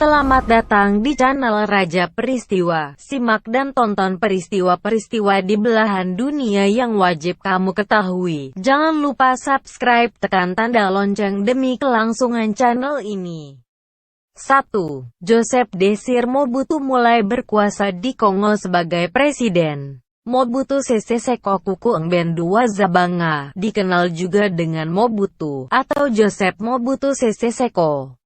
Selamat datang di channel Raja Peristiwa. Simak dan tonton peristiwa-peristiwa di belahan dunia yang wajib kamu ketahui. Jangan lupa subscribe, tekan tanda lonceng demi kelangsungan channel ini. 1. Joseph Désir Mobutu mulai berkuasa di Kongo sebagai presiden. Mobutu Sese Seko Kuku Ngben II Zabanga, dikenal juga dengan Mobutu, atau Joseph Mobutu Sese Seko.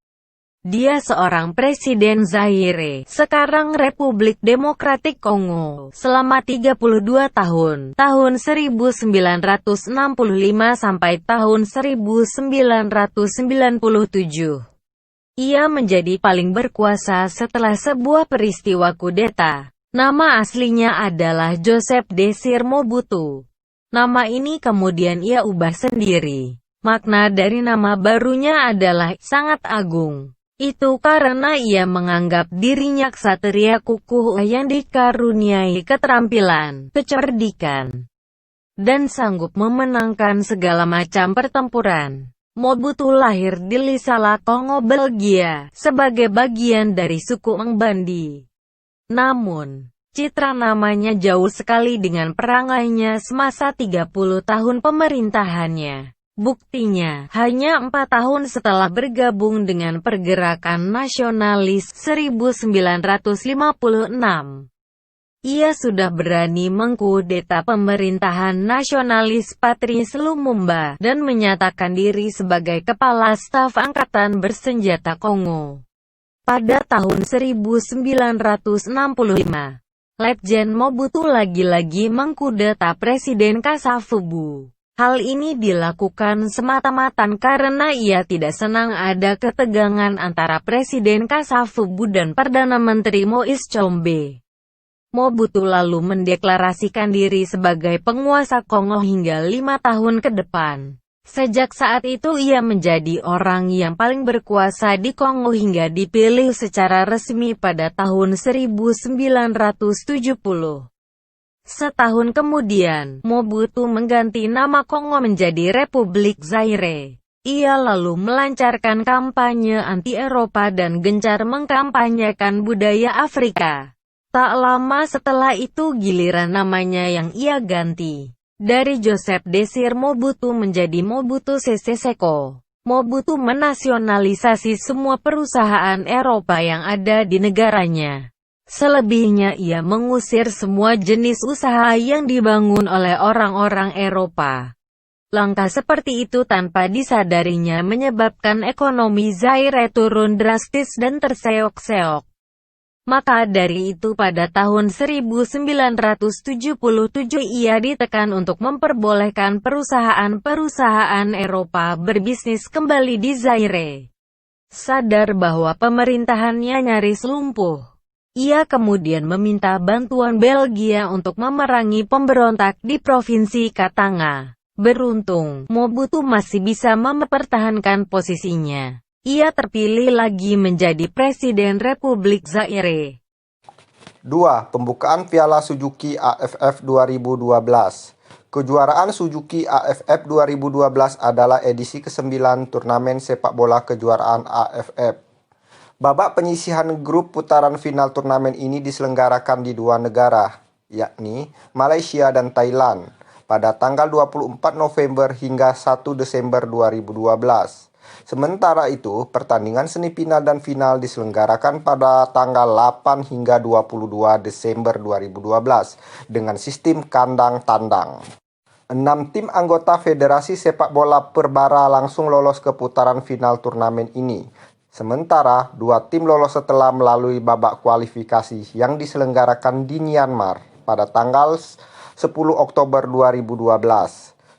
Dia seorang presiden Zaire, sekarang Republik Demokratik Kongo, selama 32 tahun, tahun 1965 sampai tahun 1997. Ia menjadi paling berkuasa setelah sebuah peristiwa kudeta. Nama aslinya adalah Joseph Désir Mobutu. Nama ini kemudian ia ubah sendiri. Makna dari nama barunya adalah sangat agung. Itu karena ia menganggap dirinya ksatria kukuh yang dikaruniai keterampilan, kecerdikan, dan sanggup memenangkan segala macam pertempuran. Mobutu lahir di Lisala, Kongo, Belgia, sebagai bagian dari suku Ngbandi. Namun, citra namanya jauh sekali dengan perangainya semasa 30 tahun pemerintahannya. Buktinya, hanya 4 tahun setelah bergabung dengan Pergerakan Nasionalis 1956, ia sudah berani mengkudeta pemerintahan nasionalis Patrice Lumumba dan menyatakan diri sebagai Kepala Staf Angkatan Bersenjata Kongo. Pada tahun 1965, Letjen Mobutu lagi-lagi mengkudeta Presiden Kasavubu. Hal ini dilakukan semata-mata karena ia tidak senang ada ketegangan antara Presiden Kasavubu dan Perdana Menteri Moise Tshombe. Mobutu lalu mendeklarasikan diri sebagai penguasa Kongo hingga 5 tahun ke depan. Sejak saat itu ia menjadi orang yang paling berkuasa di Kongo hingga dipilih secara resmi pada tahun 1970. Setahun kemudian, Mobutu mengganti nama Kongo menjadi Republik Zaire. Ia lalu melancarkan kampanye anti-Eropa dan gencar mengkampanyekan budaya Afrika. Tak lama setelah itu giliran namanya yang ia ganti. Dari Joseph Désir Mobutu menjadi Mobutu Sese Seko. Mobutu menasionalisasi semua perusahaan Eropa yang ada di negaranya. Selebihnya ia mengusir semua jenis usaha yang dibangun oleh orang-orang Eropa. Langkah seperti itu tanpa disadarinya menyebabkan ekonomi Zaire turun drastis dan terseok-seok. Maka dari itu pada tahun 1977 ia ditekan untuk memperbolehkan perusahaan-perusahaan Eropa berbisnis kembali di Zaire. Sadar bahwa pemerintahannya nyaris lumpuh, ia kemudian meminta bantuan Belgia untuk memerangi pemberontak di Provinsi Katanga. Beruntung, Mobutu masih bisa mempertahankan posisinya. Ia terpilih lagi menjadi Presiden Republik Zaire. 2. Pembukaan Piala Suzuki AFF 2012. Kejuaraan Suzuki AFF 2012 adalah edisi ke-9 turnamen sepak bola kejuaraan AFF. Babak penyisihan grup putaran final turnamen ini diselenggarakan di 2 negara, yakni Malaysia dan Thailand, pada tanggal 24 November hingga 1 Desember 2012. Sementara itu, pertandingan semifinal dan final diselenggarakan pada tanggal 8 hingga 22 Desember 2012 dengan sistem kandang-tandang. 6 tim anggota Federasi Sepak Bola Perbara langsung lolos ke putaran final turnamen ini. Sementara, 2 tim lolos setelah melalui babak kualifikasi yang diselenggarakan di Myanmar pada tanggal 10 Oktober 2012.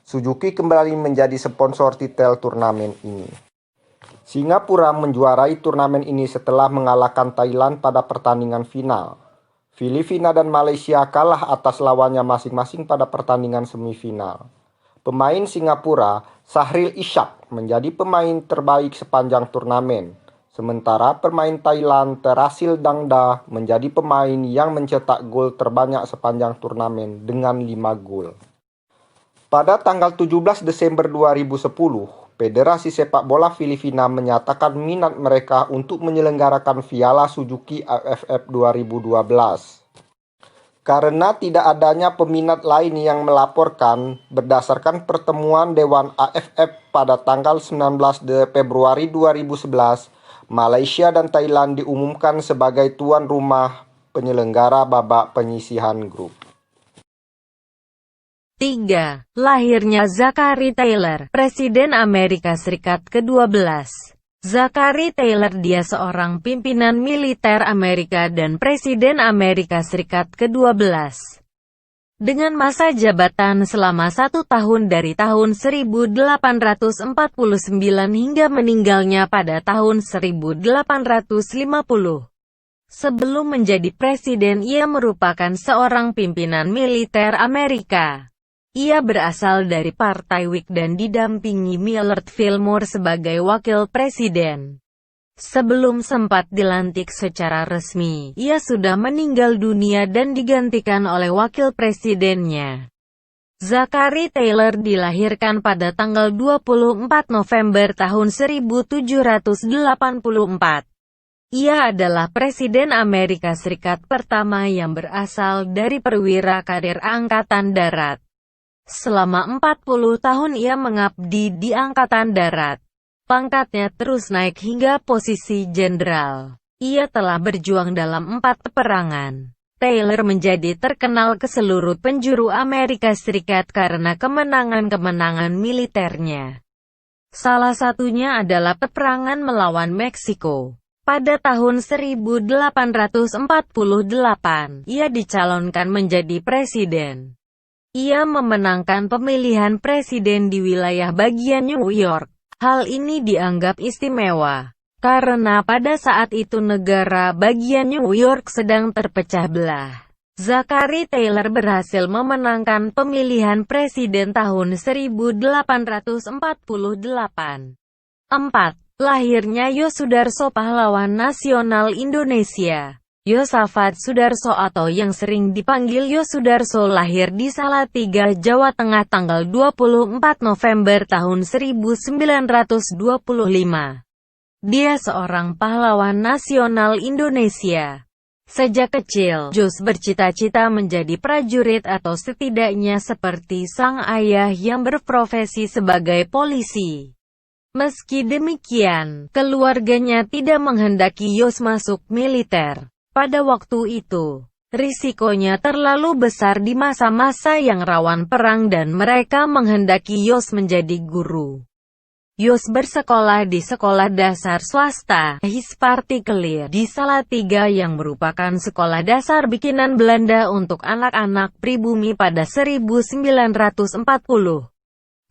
Suzuki kembali menjadi sponsor titel turnamen ini. Singapura menjuarai turnamen ini setelah mengalahkan Thailand pada pertandingan final. Filipina dan Malaysia kalah atas lawannya masing-masing pada pertandingan semifinal. Pemain Singapura, Sahril Ishak, menjadi pemain terbaik sepanjang turnamen. Sementara pemain Thailand, Terasil Dangda, menjadi pemain yang mencetak gol terbanyak sepanjang turnamen dengan 5 gol. Pada tanggal 17 Desember 2010, Federasi Sepak Bola Filipina menyatakan minat mereka untuk menyelenggarakan Piala Suzuki AFF 2012. Karena tidak adanya peminat lain yang melaporkan, berdasarkan pertemuan Dewan AFF pada tanggal 19 Februari 2011, Malaysia dan Thailand diumumkan sebagai tuan rumah penyelenggara babak penyisihan grup. 3. Lahirnya Zachary Taylor, Presiden Amerika Serikat ke-12. Zachary Taylor dia seorang pimpinan militer Amerika dan Presiden Amerika Serikat ke-12. Dengan masa jabatan selama 1 tahun dari tahun 1849 hingga meninggalnya pada tahun 1850. Sebelum menjadi presiden ia merupakan seorang pimpinan militer Amerika. Ia berasal dari Partai Whig dan didampingi Millard Fillmore sebagai wakil presiden. Sebelum sempat dilantik secara resmi, ia sudah meninggal dunia dan digantikan oleh wakil presidennya. Zachary Taylor dilahirkan pada tanggal 24 November tahun 1784. Ia adalah Presiden Amerika Serikat pertama yang berasal dari perwira karir Angkatan Darat. Selama 40 tahun ia mengabdi di Angkatan Darat. Pangkatnya terus naik hingga posisi jenderal. Ia telah berjuang dalam 4 peperangan. Taylor menjadi terkenal ke seluruh penjuru Amerika Serikat karena kemenangan-kemenangan militernya. Salah satunya adalah peperangan melawan Meksiko. Pada tahun 1848, ia dicalonkan menjadi presiden. Ia memenangkan pemilihan presiden di wilayah bagian New York. Hal ini dianggap istimewa, karena pada saat itu negara bagian New York sedang terpecah belah. Zachary Taylor berhasil memenangkan pemilihan presiden tahun 1848. 4. Lahirnya Yosudarso, pahlawan nasional Indonesia. Yosafat Sudarso atau yang sering dipanggil Yosudarso lahir di Salatiga, Jawa Tengah tanggal 24 November tahun 1925. Dia seorang pahlawan nasional Indonesia. Sejak kecil, Jos bercita-cita menjadi prajurit atau setidaknya seperti sang ayah yang berprofesi sebagai polisi. Meski demikian, keluarganya tidak menghendaki Yos masuk militer. Pada waktu itu, risikonya terlalu besar di masa-masa yang rawan perang dan mereka menghendaki Yos menjadi guru. Yos bersekolah di sekolah dasar swasta, Hispartikulier, di Salatiga yang merupakan sekolah dasar bikinan Belanda untuk anak-anak pribumi pada 1940.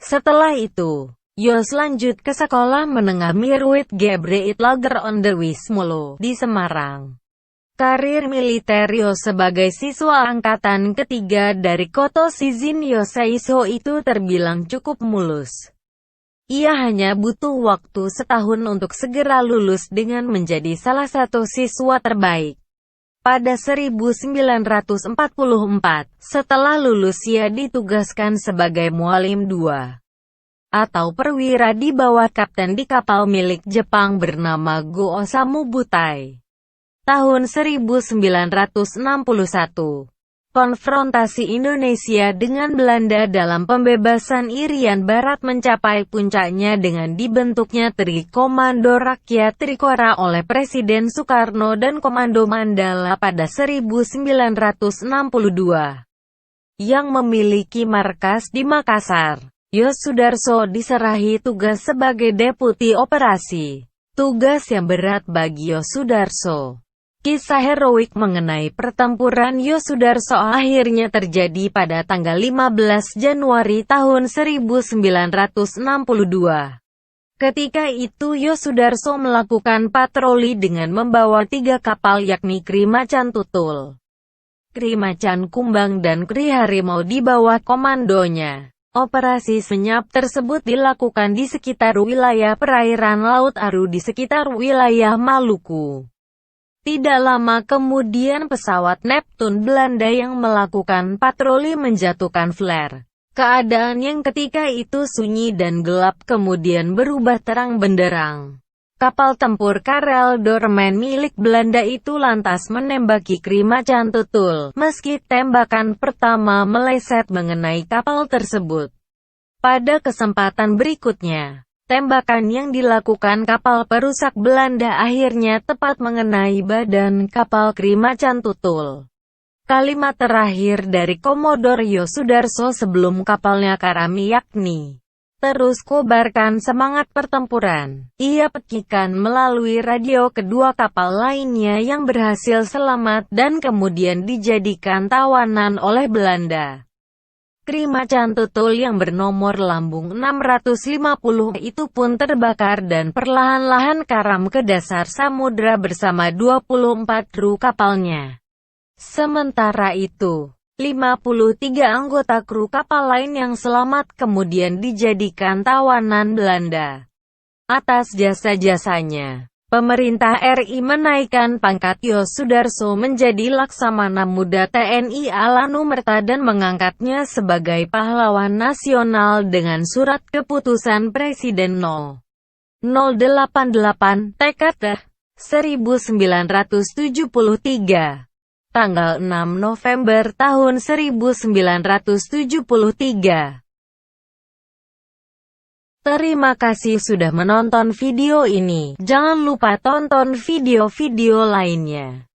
Setelah itu, Yos lanjut ke sekolah menengah Mirwit Gebreit Lager Onderwijs di Semarang. Karir militer Yos sebagai siswa angkatan ketiga dari Koto Shizin Yoseiso itu terbilang cukup mulus. Ia hanya butuh waktu setahun untuk segera lulus dengan menjadi salah satu siswa terbaik. Pada 1944, setelah lulus ia ditugaskan sebagai mualim 2. Atau perwira di bawah kapten di kapal milik Jepang bernama Go Osamu Butai. Tahun 1961, konfrontasi Indonesia dengan Belanda dalam pembebasan Irian Barat mencapai puncaknya dengan dibentuknya Tri Komando Rakyat Trikora oleh Presiden Soekarno dan Komando Mandala pada 1962, yang memiliki markas di Makassar. Yosudarso diserahi tugas sebagai Deputi Operasi. Tugas yang berat bagi Yosudarso. Kisah heroik mengenai pertempuran Yosudarso akhirnya terjadi pada tanggal 15 Januari tahun 1962. Ketika itu Yosudarso melakukan patroli dengan membawa 3 kapal yakni Kri Macan Tutul, Kri Macan Kumbang dan Kri Harimau di bawah komandonya. Operasi senyap tersebut dilakukan di sekitar wilayah perairan Laut Aru di sekitar wilayah Maluku. Tidak lama kemudian pesawat Neptune Belanda yang melakukan patroli menjatuhkan flare Keadaan yang ketika itu sunyi dan gelap kemudian berubah terang benderang. Kapal tempur Karel Doorman milik Belanda itu lantas menembaki Krimacant Tutul, meski tembakan pertama meleset mengenai kapal tersebut. Pada kesempatan berikutnya, tembakan yang dilakukan kapal perusak Belanda akhirnya tepat mengenai badan kapal Krimacant Tutul. Kalimat terakhir dari Komodor Yosudarso sebelum kapalnya karam yakni, "Terus kobarkan semangat pertempuran." Ia petikan melalui radio kedua kapal lainnya yang berhasil selamat dan kemudian dijadikan tawanan oleh Belanda. Krimacant Tutul yang bernomor lambung 650 itu pun terbakar dan perlahan-lahan karam ke dasar samudra bersama 24 kru kapalnya. Sementara itu, 53 anggota kru kapal lain yang selamat kemudian dijadikan tawanan Belanda. Atas jasa-jasanya, pemerintah RI menaikkan pangkat Yosudarso menjadi Laksamana Muda TNI Alanumerta dan mengangkatnya sebagai pahlawan nasional dengan surat keputusan Presiden No. 088 TKT 1973. Tanggal 6 November tahun 1973. Terima kasih sudah menonton video ini. Jangan lupa tonton video-video lainnya.